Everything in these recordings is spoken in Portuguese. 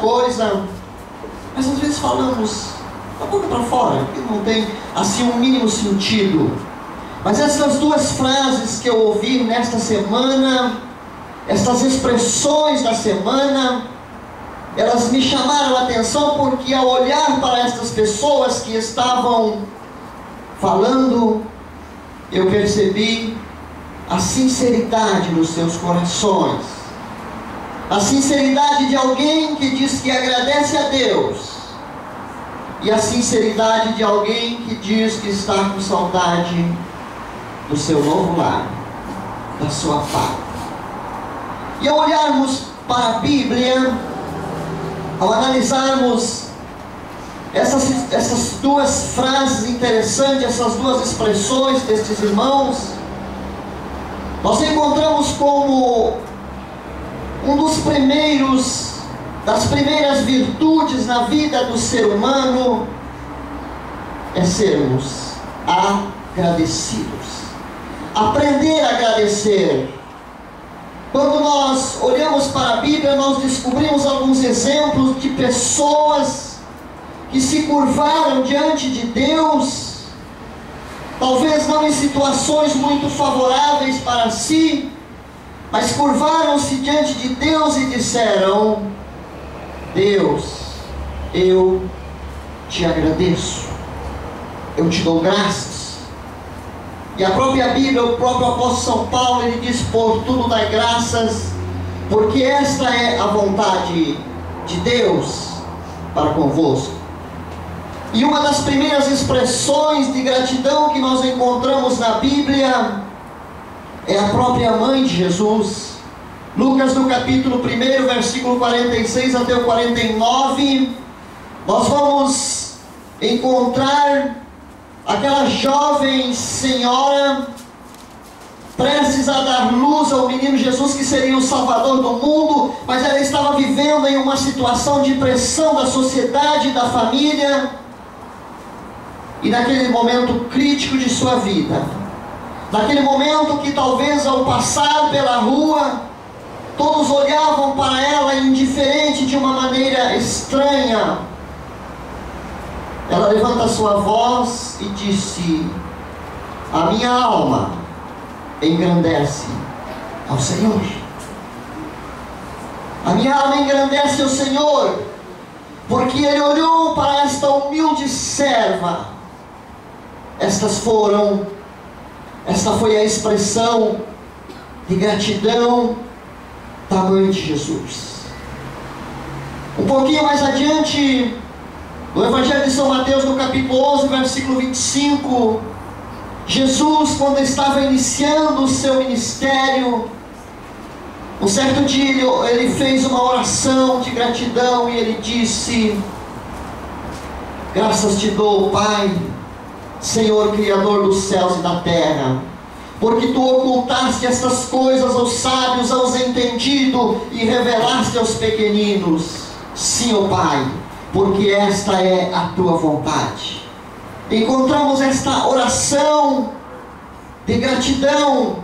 coisa, mas às vezes falamos da boca para fora, que não tem assim um mínimo sentido. Mas essas duas frases que eu ouvi nesta semana, estas expressões da semana, elas me chamaram a atenção, porque ao olhar para estas pessoas que estavam falando, eu percebi a sinceridade nos seus corações, a sinceridade de alguém que diz que agradece a Deus, e a sinceridade de alguém que diz que está com saudade do seu novo lar, da sua pátria. E ao olharmos para a Bíblia, ao analisarmos essas duas frases interessantes, essas duas expressões destes irmãos, nós encontramos como das primeiras virtudes na vida do ser humano é sermos agradecidos. Aprender a agradecer. Quando nós olhamos para a Bíblia, nós descobrimos alguns exemplos de pessoas que se curvaram diante de Deus, talvez não em situações muito favoráveis para si, mas curvaram-se diante de Deus e disseram: Deus, eu te agradeço, eu te dou graças. E a própria Bíblia, o próprio apóstolo São Paulo, ele diz: por tudo dai graças, porque esta é a vontade de Deus para convosco. E uma das primeiras expressões de gratidão que nós encontramos na Bíblia é a própria mãe de Jesus. Lucas, no capítulo 1, versículo 46 até o 49, nós vamos encontrar aquela jovem senhora prestes a dar luz ao menino Jesus, que seria o Salvador do mundo, mas ela estava vivendo em uma situação de pressão da sociedade, da família, e naquele momento crítico de sua vida, naquele momento que talvez ao passar pela rua, todos olhavam para ela indiferente, de uma maneira estranha, ela levanta sua voz e disse: a minha alma engrandece ao Senhor. A minha alma engrandece ao Senhor, porque Ele olhou para esta humilde serva. Esta foi a expressão de gratidão da mãe de Jesus. Um pouquinho mais adiante, no Evangelho de São Mateus, no capítulo 11, versículo 25, Jesus, quando estava iniciando o seu ministério, um certo dia ele fez uma oração de gratidão e ele disse: graças te dou, Pai, Senhor Criador dos céus e da terra, porque tu ocultaste estas coisas aos sábios, aos entendidos, e revelaste aos pequeninos. Sim, ó Pai, porque esta é a tua vontade. Encontramos esta oração de gratidão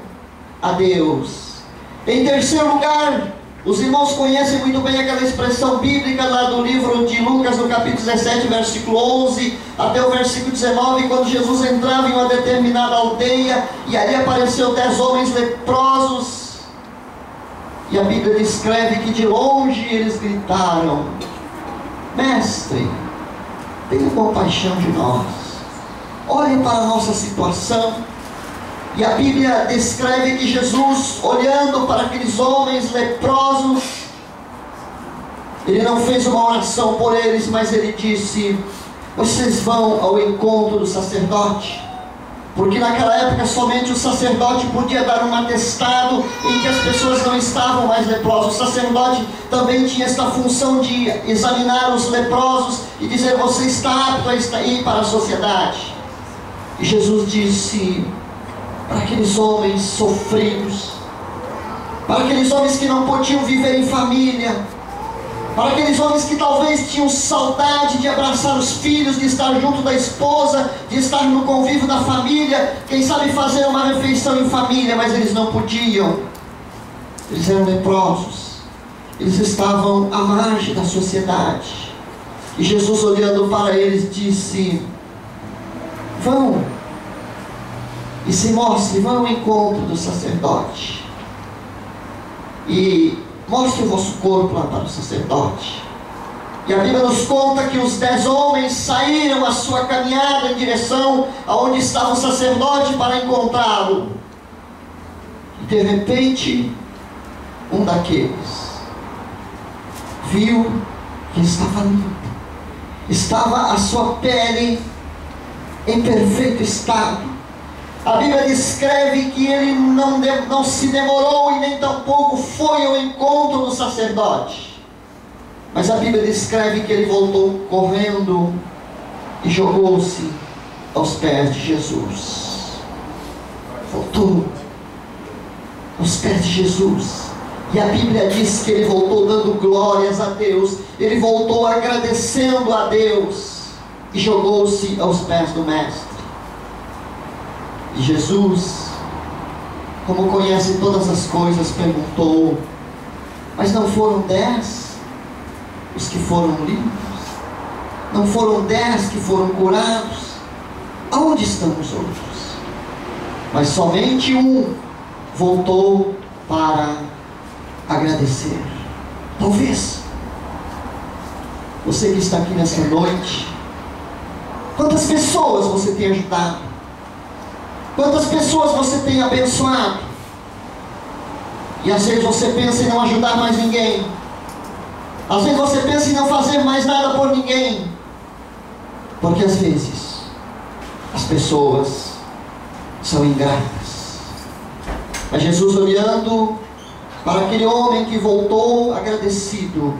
a Deus. Em terceiro lugar, os irmãos conhecem muito bem aquela expressão bíblica lá do livro de Lucas, no capítulo 17, versículo 11 até o versículo 19, quando Jesus entrava em uma determinada aldeia e ali apareceu 10 homens leprosos, e a Bíblia descreve que de longe eles gritaram: Mestre, tenha compaixão de nós, olhe para a nossa situação. E a Bíblia descreve que Jesus, olhando para aqueles homens leprosos, Ele não fez uma oração por eles, mas Ele disse: vocês vão ao encontro do sacerdote. Porque naquela época somente o sacerdote podia dar um atestado em que as pessoas não estavam mais leprosas. O sacerdote também tinha esta função de examinar os leprosos e dizer: você está apto a ir para a sociedade. E Jesus disse para aqueles homens sofridos, para aqueles homens que não podiam viver em família, para aqueles homens que talvez tinham saudade de abraçar os filhos, de estar junto da esposa, de estar no convívio da família, quem sabe fazer uma refeição em família, mas eles não podiam, eles eram leprosos. Eles estavam à margem da sociedade. E Jesus, olhando para eles, disse: vão e se mostrem, vão ao encontro do sacerdote e mostre o vosso corpo lá para o sacerdote. E a Bíblia nos conta que os 10 homens saíram a sua caminhada em direção aonde estava o sacerdote para encontrá-lo. E de repente, um daqueles viu que estava limpo, estava a sua pele em perfeito estado. A Bíblia descreve que ele não se demorou e nem tampouco foi ao encontro do sacerdote. Mas a Bíblia descreve que ele voltou correndo e jogou-se aos pés de Jesus. Voltou aos pés de Jesus. E a Bíblia diz que ele voltou dando glórias a Deus. Ele voltou agradecendo a Deus e jogou-se aos pés do Mestre. E Jesus, como conhece todas as coisas, perguntou: mas não foram 10 os que foram limpos? Não foram 10 que foram curados? Aonde estão os outros? Mas somente um voltou para agradecer. Talvez você que está aqui nessa noite, quantas pessoas você tem ajudado? Quantas pessoas você tem abençoado? E às vezes você pensa em não ajudar mais ninguém. Às vezes você pensa em não fazer mais nada por ninguém. Porque às vezes as pessoas são ingratas. Mas Jesus, olhando para aquele homem que voltou agradecido,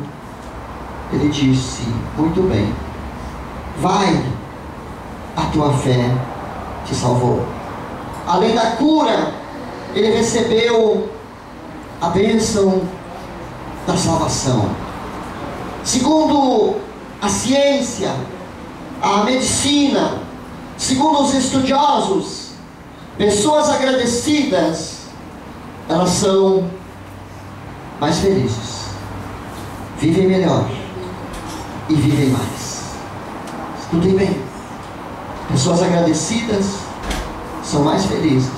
ele disse: muito bem, vai, a tua fé te salvou. Além da cura, ele recebeu a bênção da salvação. Segundo a ciência, a medicina, segundo os estudiosos, pessoas agradecidas, elas são mais felizes, vivem melhor e vivem mais. Escutem bem: pessoas agradecidas são mais felizes,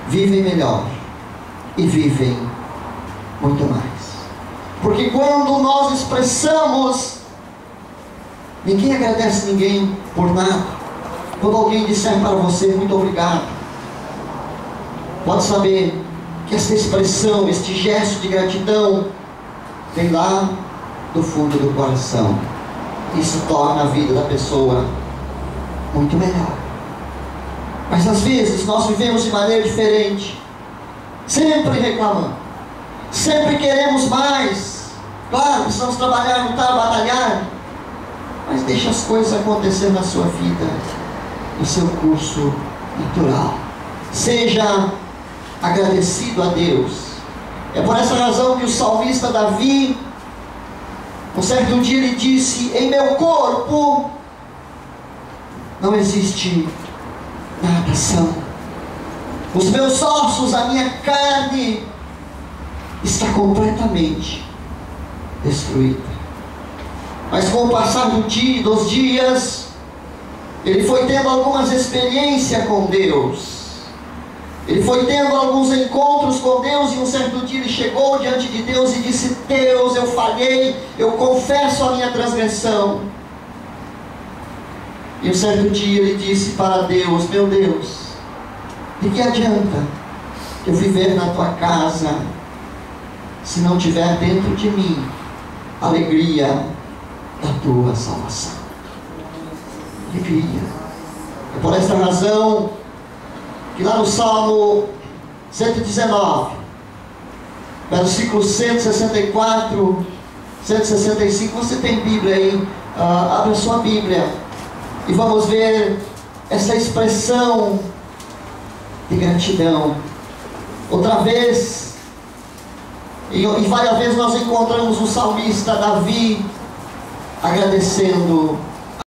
vivem melhor e vivem muito mais. Porque quando nós expressamos, ninguém agradece ninguém por nada. Quando alguém disser para você muito obrigado, pode saber que essa expressão, este gesto de gratidão, vem lá do fundo do coração. Isso torna a vida da pessoa muito melhor. Mas às vezes nós vivemos de maneira diferente, sempre reclamando, sempre queremos mais. Claro, precisamos trabalhar, lutar, batalhar, mas deixa as coisas acontecer na sua vida, no seu curso natural. Seja agradecido a Deus. É por essa razão que o salmista Davi, um certo dia, ele disse: em meu corpo não existe nada são. Os meus ossos, a minha carne está completamente destruída. Mas com o passar dos dias, ele foi tendo algumas experiências com Deus. Ele foi tendo alguns encontros com Deus, e um certo dia ele chegou diante de Deus e disse: Deus, eu falhei, eu confesso a minha transgressão. E um certo dia ele disse para Deus: meu Deus, de que adianta eu viver na tua casa se não tiver dentro de mim a alegria da tua salvação? Alegria. É por esta razão que lá no Salmo 119, versículo 164, 165, você tem Bíblia aí, abre a sua Bíblia e vamos ver essa expressão de gratidão. Outra vez, e várias vezes nós encontramos o salmista Davi agradecendo